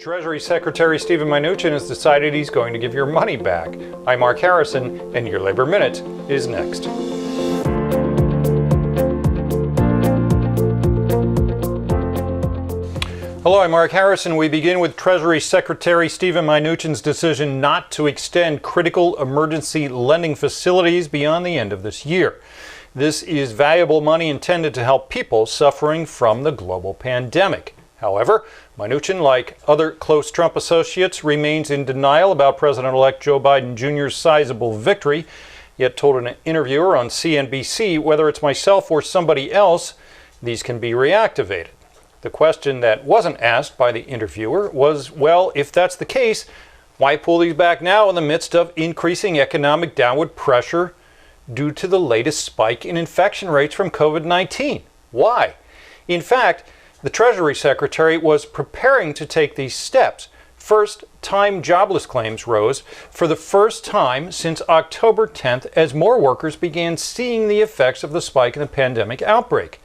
Treasury Secretary Steven Mnuchin has decided he's going to give your money back. I'm Mark Harrison, and your Labor Minute is next. Hello, I'm Mark Harrison. We begin with Treasury Secretary Steven Mnuchin's decision not to extend critical emergency lending facilities beyond the end of this year. This is valuable money intended to help people suffering from the global pandemic. However, Mnuchin, like other close Trump associates, remains in denial about President-elect Joe Biden Jr.'s sizable victory, yet told an interviewer on CNBC, whether it's myself or somebody else, these can be reactivated. The question that wasn't asked by the interviewer was, well, if that's the case, why pull these back now in the midst of increasing economic downward pressure due to the latest spike in infection rates from COVID-19? Why? In fact, the Treasury Secretary was preparing to take these steps. First-time jobless claims rose for the first time since October 10th as more workers began seeing the effects of the spike in the pandemic outbreak.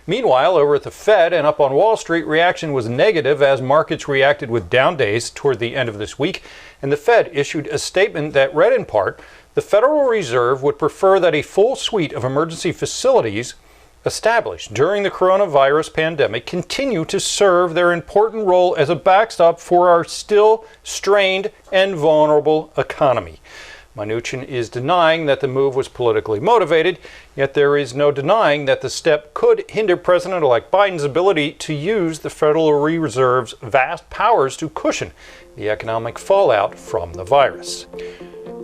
Meanwhile, over at the Fed and up on Wall Street, reaction was negative as markets reacted with down days toward the end of this week, and the Fed issued a statement that read in part, the Federal Reserve would prefer that a full suite of emergency facilities established during the coronavirus pandemic continue to serve their important role as a backstop for our still strained and vulnerable economy. Mnuchin is denying that the move was politically motivated, yet there is no denying that the step could hinder President-elect Biden's ability to use the Federal Reserve's vast powers to cushion the economic fallout from the virus.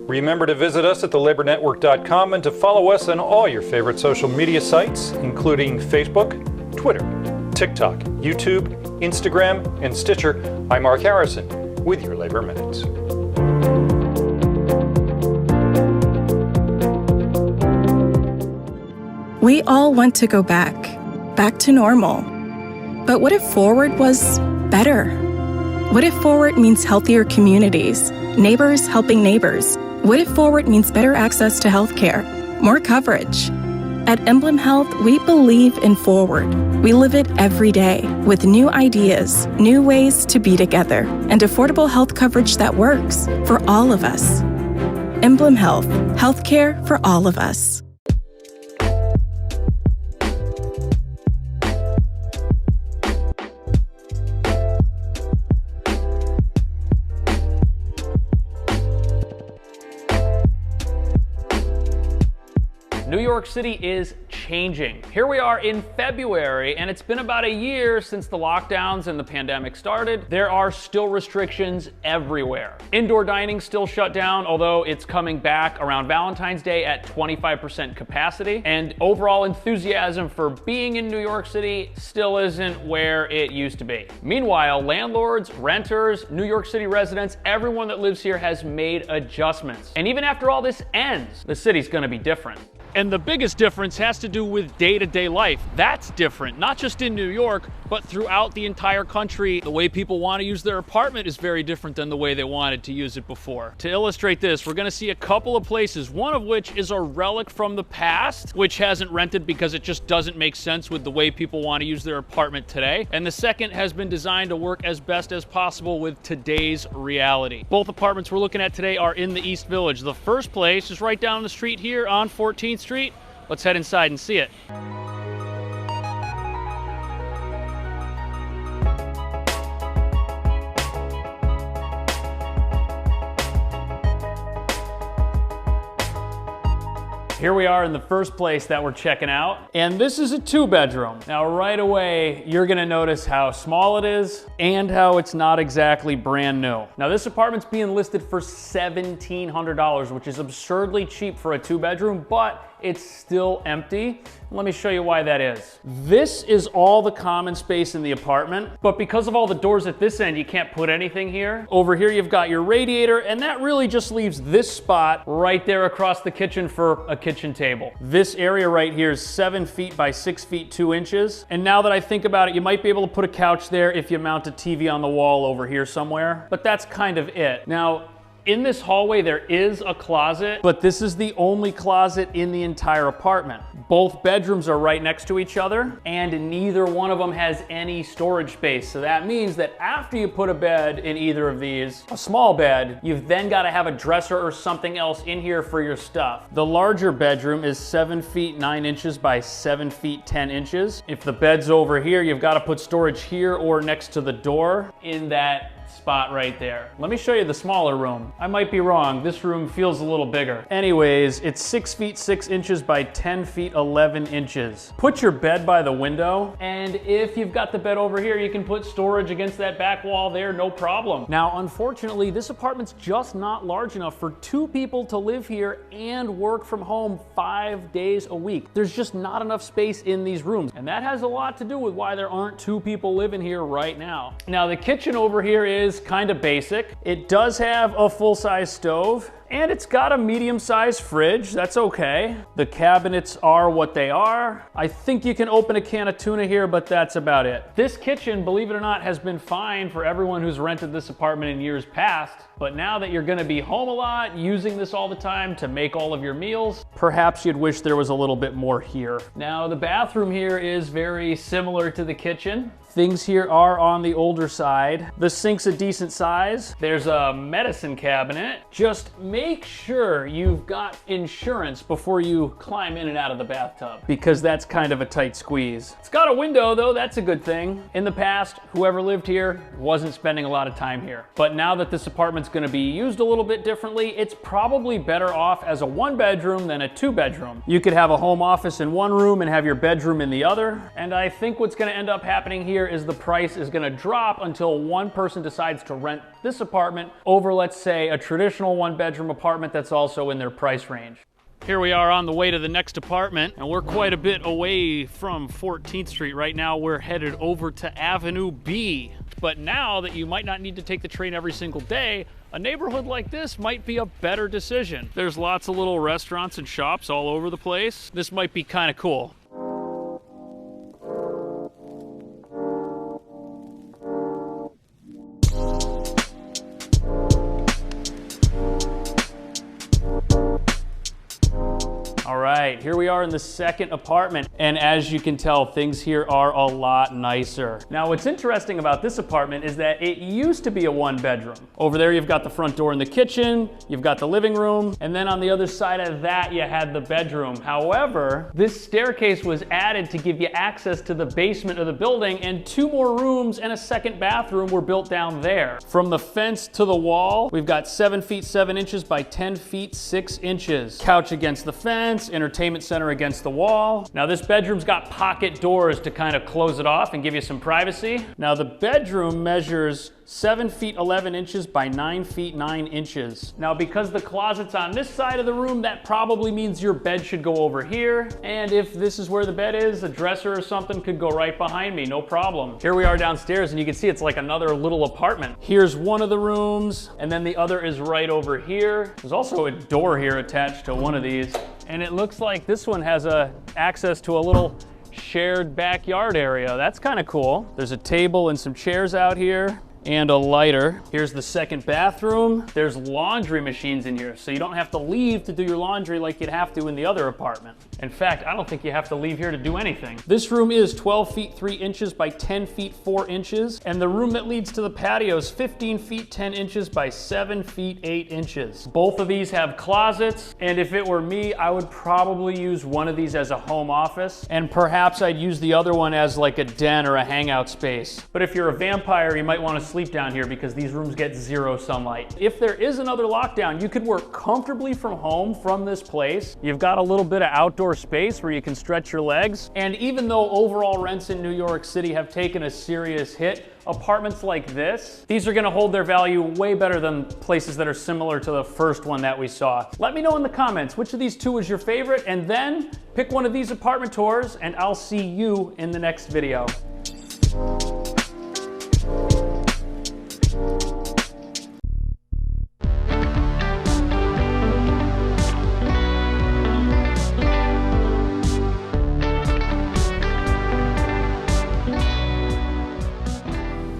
Remember to visit us at thelabornetwork.com and to follow us on all your favorite social media sites, including Facebook, Twitter, TikTok, YouTube, Instagram, and Stitcher. I'm Mark Harrison with your Labor Minutes. We all want to go back to normal. But what if forward was better? What if forward means healthier communities, neighbors helping neighbors? What if forward means better access to healthcare, more coverage? At Emblem Health, we believe in forward. We live it every day with new ideas, new ways to be together, and affordable health coverage that works for all of us. Emblem Health, healthcare for all of us. New York City is changing. Here we are in February, and it's been about a year since the lockdowns and the pandemic started. There are still restrictions everywhere. Indoor dining still shut down, although it's coming back around Valentine's Day at 25% capacity. And overall enthusiasm for being in New York City still isn't where it used to be. Meanwhile, landlords, renters, New York City residents, everyone that lives here has made adjustments. And even after all this ends, the city's gonna be different. And the biggest difference has to do with day-to-day life. That's different, not just in New York, but throughout the entire country. The way people want to use their apartment is very different than the way they wanted to use it before. To illustrate this, we're going to see a couple of places, one of which is a relic from the past, which hasn't rented because it just doesn't make sense with the way people want to use their apartment today. And the second has been designed to work as best as possible with today's reality. Both apartments we're looking at today are in the East Village. The first place is right down the street here on 14th Street. Let's head inside and see it. Here we are in the first place that we're checking out, and this is a 2-bedroom. Now right away, you're gonna notice how small it is and how it's not exactly brand new. Now this apartment's being listed for $1,700, which is absurdly cheap for a 2-bedroom, but it's still empty. Let me show you why that is. This is all the common space in the apartment, but because of all the doors at this end, you can't put anything here. Over here, you've got your radiator, and that really just leaves this spot right there across the kitchen for a kitchen table. This area right here is 7 feet by 6 feet 2 inches. And now that I think about it, you might be able to put a couch there if you mount a TV on the wall over here somewhere, but that's kind of it. Now, in this hallway, there is a closet, but this is the only closet in the entire apartment. Both bedrooms are right next to each other, and neither one of them has any storage space. So that means that after you put a bed in either of these, a small bed, you've then got to have a dresser or something else in here for your stuff. The larger bedroom is 7 feet 9 inches by 7 feet 10 inches. If the bed's over here, you've got to put storage here or next to the door in that spot right there. Let me show you the smaller room. I might be wrong. This room feels a little bigger. Anyways, it's 6 feet 6 inches by 10 feet 11 inches. Put your bed by the window, and if you've got the bed over here, you can put storage against that back wall there, no problem. Now, unfortunately, this apartment's just not large enough for 2 people to live here and work from home 5 days a week. There's just not enough space in these rooms, and that has a lot to do with why there aren't 2 people living here right now. Now, the kitchen over here is kind of basic. It does have a full-size stove, and it's got a medium-sized fridge. That's okay. The cabinets are what they are. I think you can open a can of tuna here, but that's about it. This kitchen, believe it or not, has been fine for everyone who's rented this apartment in years past, but now that you're gonna be home a lot, using this all the time to make all of your meals, perhaps you'd wish there was a little bit more here. Now, the bathroom here is very similar to the kitchen. Things here are on the older side. The sink's a decent size. There's a medicine cabinet. Just make sure you've got insurance before you climb in and out of the bathtub, because that's kind of a tight squeeze. It's got a window though, that's a good thing. In the past, whoever lived here wasn't spending a lot of time here. But now that this apartment's gonna be used a little bit differently, it's probably better off as a 1-bedroom than a 2-bedroom. You could have a home office in one room and have your bedroom in the other. And I think what's gonna end up happening here is the price is gonna drop until one person decides to rent this apartment over, let's say, a traditional 1-bedroom apartment that's also in their price range. Here we are on the way to the next apartment, and we're quite a bit away from 14th Street. Right now, we're headed over to Avenue B. But now that you might not need to take the train every single day, a neighborhood like this might be a better decision. There's lots of little restaurants and shops all over the place. This might be kind of cool. All right, here we are in the second apartment, and as you can tell, things here are a lot nicer. Now, what's interesting about this apartment is that it used to be a 1-bedroom. Over there, you've got the front door and the kitchen, you've got the living room, and then on the other side of that, you had the bedroom. However, this staircase was added to give you access to the basement of the building, and 2 more rooms and a second bathroom were built down there. From the fence to the wall, we've got 7 feet 7 inches by 10 feet 6 inches. Couch against the fence, entertainment center against the wall. Now, this bedroom's got pocket doors to kind of close it off and give you some privacy. Now, the bedroom measures 7 feet 11 inches by 9 feet 9 inches. Now, because the closet's on this side of the room, that probably means your bed should go over here. And if this is where the bed is, a dresser or something could go right behind me, no problem. Here we are downstairs, and you can see it's like another little apartment. Here's one of the rooms, and then the other is right over here. There's also a door here attached to one of these. And it looks like this one has access to a little shared backyard area. That's kind of cool. There's a table and some chairs out here, and a lighter. Here's the second bathroom. There's laundry machines in here, so you don't have to leave to do your laundry like you'd have to in the other apartment. In fact, I don't think you have to leave here to do anything. This room is 12 feet 3 inches by 10 feet 4 inches, and the room that leads to the patio is 15 feet 10 inches by 7 feet 8 inches. Both of these have closets, and if it were me, I would probably use one of these as a home office, and perhaps I'd use the other one as like a den or a hangout space. But if you're a vampire, you might want to sleep down here because these rooms get 0 sunlight. If there is another lockdown, you could work comfortably from home from this place. You've got a little bit of outdoor space where you can stretch your legs. And even though overall rents in New York City have taken a serious hit, apartments like this, these are gonna hold their value way better than places that are similar to the first one that we saw. Let me know in the comments which of these 2 was your favorite, and then pick one of these apartment tours, and I'll see you in the next video.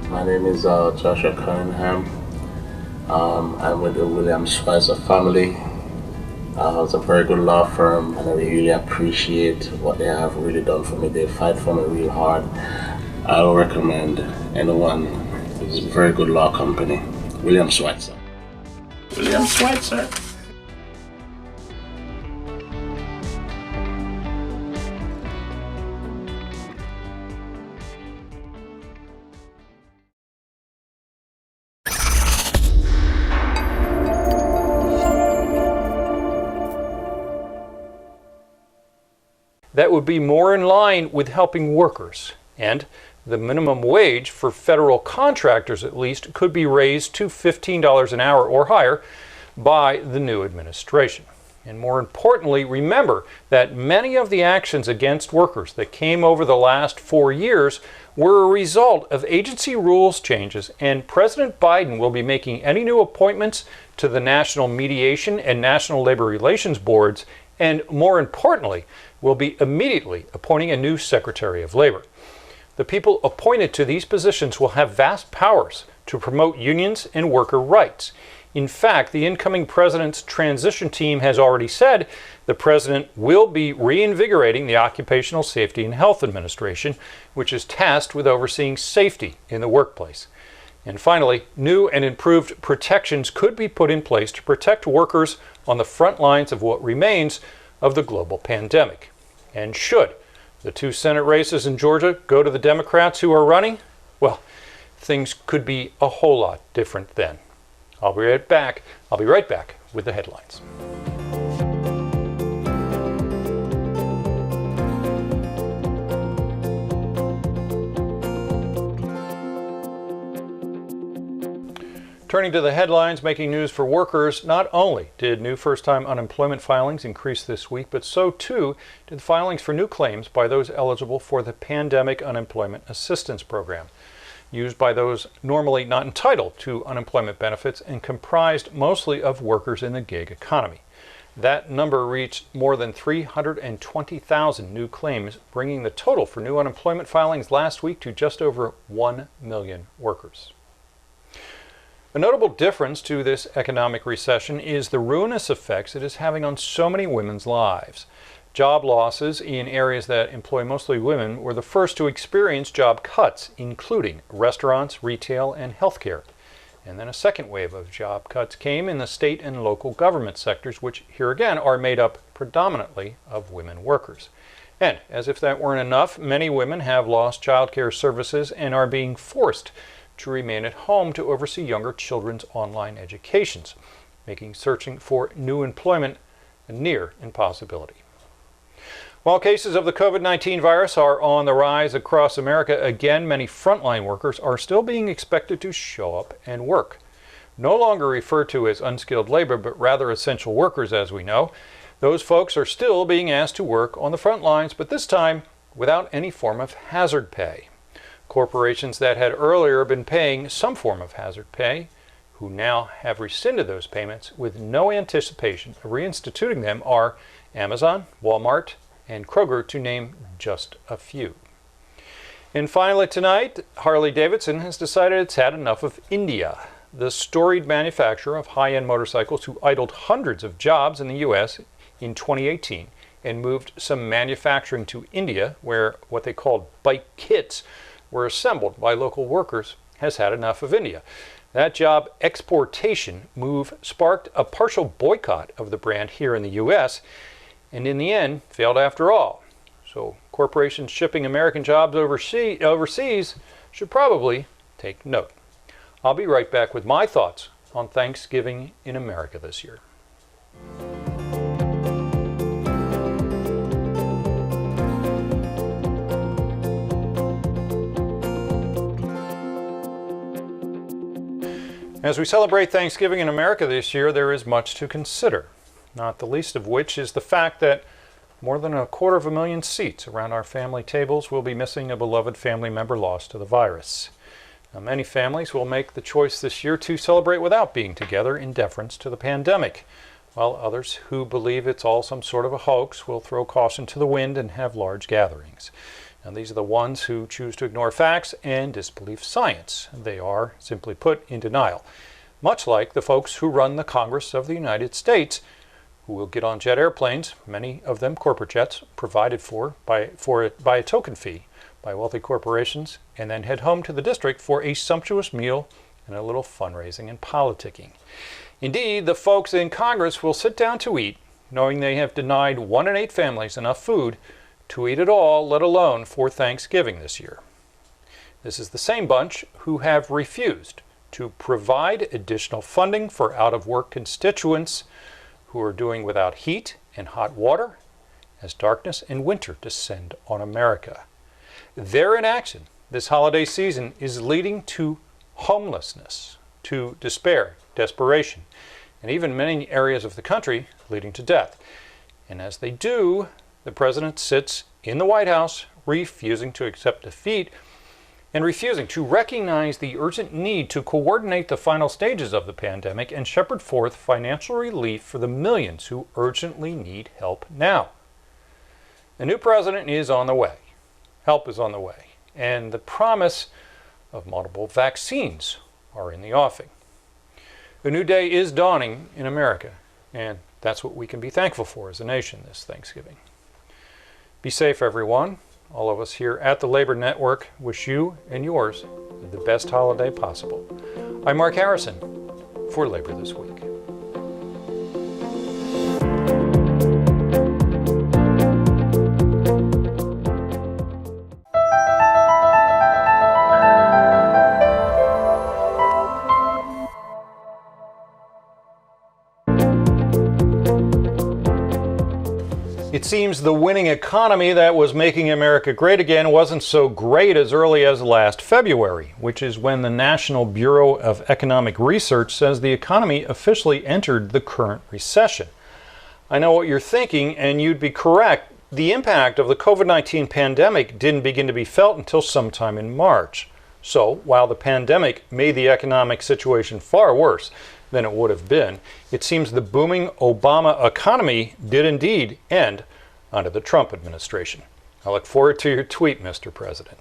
My name is Joshua Cunningham. I'm with the Williams Spicer family. It's a very good law firm, and I really appreciate what they have really done for me. They fight for me real hard. I will recommend anyone. It's a very good law company. William Schweitzer. William Schweitzer. That would be more in line with helping workers, and the minimum wage for federal contractors at least could be raised to $15 an hour or higher by the new administration. And more importantly, remember that many of the actions against workers that came over the last 4 years were a result of agency rules changes, and President Biden will be making any new appointments to the National Mediation and National Labor Relations Boards, and more importantly, will be immediately appointing a new Secretary of Labor. The people appointed to these positions will have vast powers to promote unions and worker rights. In fact, the incoming president's transition team has already said the president will be reinvigorating the Occupational Safety and Health Administration, which is tasked with overseeing safety in the workplace. And finally, new and improved protections could be put in place to protect workers on the front lines of what remains of the global pandemic. And should the 2 Senate races in Georgia go to the Democrats who are running, well, things could be a whole lot different then. I'll be right back with the headlines. Turning to the headlines, making news for workers, not only did new first-time unemployment filings increase this week, but so too did filings for new claims by those eligible for the Pandemic Unemployment Assistance Program, used by those normally not entitled to unemployment benefits and comprised mostly of workers in the gig economy. That number reached more than 320,000 new claims, bringing the total for new unemployment filings last week to just over 1 million workers. A notable difference to this economic recession is the ruinous effects it is having on so many women's lives. Job losses in areas that employ mostly women were the first to experience job cuts, including restaurants, retail, and healthcare. And then a second wave of job cuts came in the state and local government sectors, which here again are made up predominantly of women workers. And as if that weren't enough, many women have lost child care services and are being forced to remain at home to oversee younger children's online educations, making searching for new employment a near impossibility. While cases of the COVID-19 virus are on the rise across America, again, many frontline workers are still being expected to show up and work. No longer referred to as unskilled labor, but rather essential workers, as we know. Those folks are still being asked to work on the front lines, but this time without any form of hazard pay. Corporations that had earlier been paying some form of hazard pay, who now have rescinded those payments with no anticipation of reinstituting them, are Amazon, Walmart, and Kroger, to name just a few. And finally tonight, Harley-Davidson has decided it's had enough of India, the storied manufacturer of high-end motorcycles who idled hundreds of jobs in the U.S. in 2018 and moved some manufacturing to India, where what they called bike kits were assembled by local workers, has had enough of India. That job exportation move sparked a partial boycott of the brand here in the U.S., and in the end failed after all. So corporations shipping American jobs overseas should probably take note. I'll be right back with my thoughts on Thanksgiving in America this year. As we celebrate Thanksgiving in America this year, there is much to consider, not the least of which is the fact that more than 250,000 seats around our family tables will be missing a beloved family member lost to the virus. Now, many families will make the choice this year to celebrate without being together in deference to the pandemic, while others who believe it's all some sort of a hoax will throw caution to the wind and have large gatherings. Now, these are the ones who choose to ignore facts and disbelieve science. They are, simply put, in denial, much like the folks who run the Congress of the United States, who will get on jet airplanes, many of them corporate jets, provided for by a token fee by wealthy corporations, and then head home to the district for a sumptuous meal and a little fundraising and politicking. Indeed, the folks in Congress will sit down to eat, knowing they have denied 1 in 8 families enough food to eat at all, let alone for Thanksgiving this year. This is the same bunch who have refused to provide additional funding for out-of-work constituents who are doing without heat and hot water as darkness and winter descend on America. Their inaction this holiday season is leading to homelessness, to despair, desperation, and even many areas of the country leading to death. And as they do, the president sits in the White House refusing to accept defeat and refusing to recognize the urgent need to coordinate the final stages of the pandemic and shepherd forth financial relief for the millions who urgently need help now. A new president is on the way. Help is on the way. And the promise of multiple vaccines are in the offing. A new day is dawning in America, and that's what we can be thankful for as a nation this Thanksgiving. Be safe, everyone. All of us here at the Labor Network wish you and yours the best holiday possible. I'm Mark Harrison for Labor This Week. It seems the winning economy that was making America great again wasn't so great as early as last February, which is when the National Bureau of Economic Research says the economy officially entered the current recession. I know what you're thinking, and you'd be correct. The impact of the COVID-19 pandemic didn't begin to be felt until sometime in March. So, while the pandemic made the economic situation far worse than it would have been, it seems the booming Obama economy did indeed end under the Trump administration. I look forward to your tweet, Mr. President.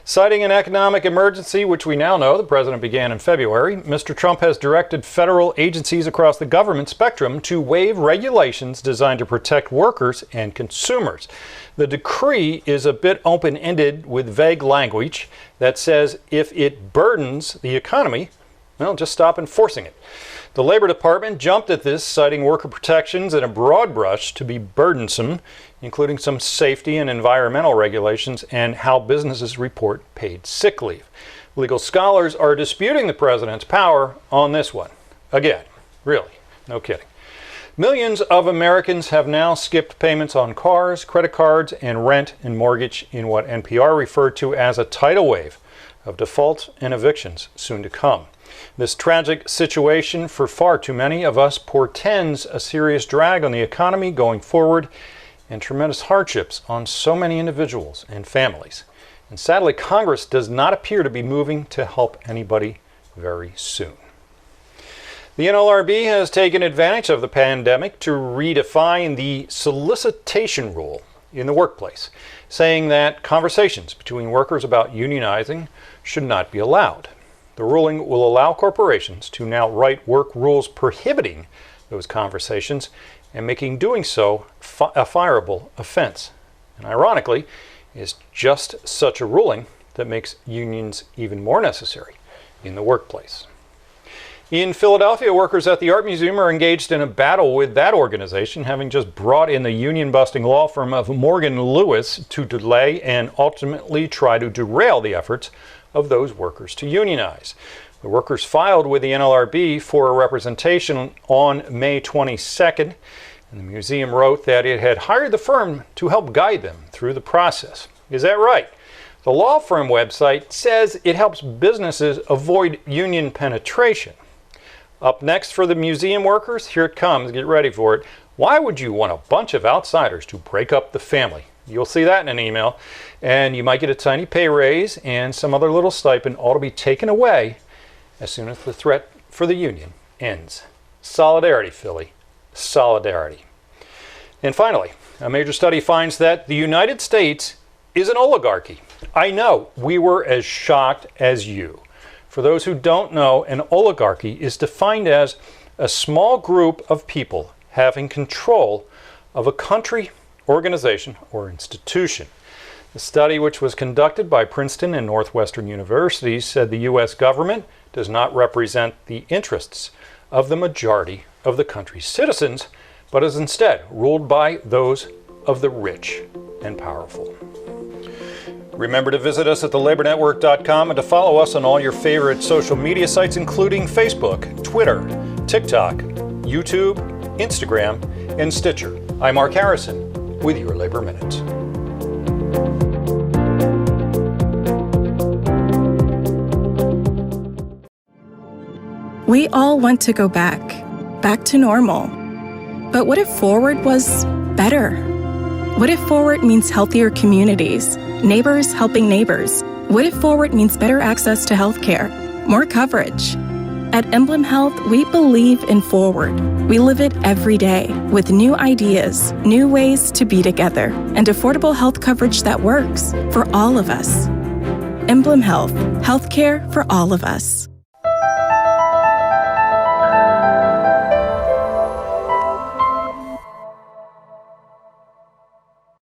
Citing an economic emergency, which we now know the president began in February, Mr. Trump has directed federal agencies across the government spectrum to waive regulations designed to protect workers and consumers. The decree is a bit open-ended with vague language that says if it burdens the economy, well, just stop enforcing it. The Labor Department jumped at this, citing worker protections in a broad brush to be burdensome, including some safety and environmental regulations and how businesses report paid sick leave. Legal scholars are disputing the president's power on this one. Again, really, no kidding. Millions of Americans have now skipped payments on cars, credit cards, and rent and mortgage in what NPR referred to as a tidal wave of defaults and evictions soon to come. This tragic situation for far too many of us portends a serious drag on the economy going forward and tremendous hardships on so many individuals and families. And sadly, Congress does not appear to be moving to help anybody very soon. The NLRB has taken advantage of the pandemic to redefine the solicitation rule in the workplace, saying that conversations between workers about unionizing should not be allowed. The ruling will allow corporations to now write work rules prohibiting those conversations and making doing so a fireable offense. And ironically, it's just such a ruling that makes unions even more necessary in the workplace. In Philadelphia, workers at the Art Museum are engaged in a battle with that organization, having just brought in the union-busting law firm of Morgan Lewis to delay and ultimately try to derail the efforts of those workers to unionize. The workers filed with the NLRB for a representation on May 22nd, and the museum wrote that it had hired the firm to help guide them through the process. Is that right? The law firm website says it helps businesses avoid union penetration. Up next for the museum workers, here it comes, get ready for it. Why would you want a bunch of outsiders to break up the family? You'll see that in an email, and you might get a tiny pay raise and some other little stipend, all to be taken away as soon as the threat for the union ends. Solidarity, Philly. Solidarity. And finally, a major study finds that the United States is an oligarchy. I know, we were as shocked as you. For those who don't know, an oligarchy is defined as a small group of people having control of a country, organization, or institution. The study, which was conducted by Princeton and Northwestern universities, said the U.S. government does not represent the interests of the majority of the country's citizens, but is instead ruled by those of the rich and powerful. Remember to visit us at thelabornetwork.com and to follow us on all your favorite social media sites, including Facebook, Twitter, TikTok, YouTube, Instagram, and Stitcher. I'm Mark Harrison with your Labor Minute. We all want to go back to normal. But what if forward was better? What if forward means healthier communities, neighbors helping neighbors? What if forward means better access to healthcare, more coverage? At Emblem Health, we believe in forward. We live it every day with new ideas, new ways to be together, and affordable health coverage that works for all of us. Emblem Health, healthcare for all of us.